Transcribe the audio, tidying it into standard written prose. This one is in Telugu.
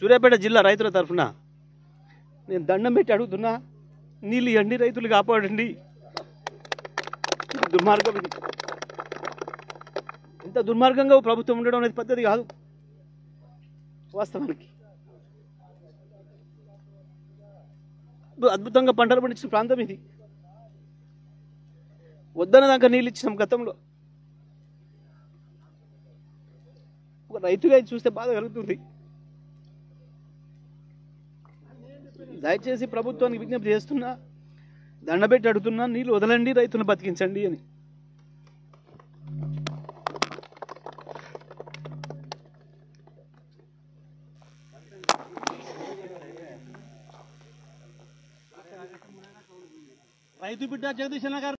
సూర్యాపేట జిల్లా రైతుల తరఫున నేను దండం పెట్టి అడుగుతున్నా, నీళ్ళు ఇవ్వండి, రైతులు కాపాడండి. దుర్మార్గం ఇది. ఇంత దుర్మార్గంగా ప్రభుత్వం ఉండడం అనేది పద్ధతి కాదు. వాస్తవానికి అద్భుతంగా పంటలు పండించిన ప్రాంతం ఇది. వద్దన దాకా నీళ్ళు ఇచ్చినాం గతంలో. ఒక రైతుగా చూస్తే బాధ కలుగుతుంది. దయచేసి ప్రభుత్వానికి విజ్ఞప్తి చేస్తున్నా, దండబెట్టి అడుగుతున్నా, నీళ్ళు వదలండి, రైతులను బతికించండి అని. రైతు బిడ్డ జగదీశ్ అన్న గారు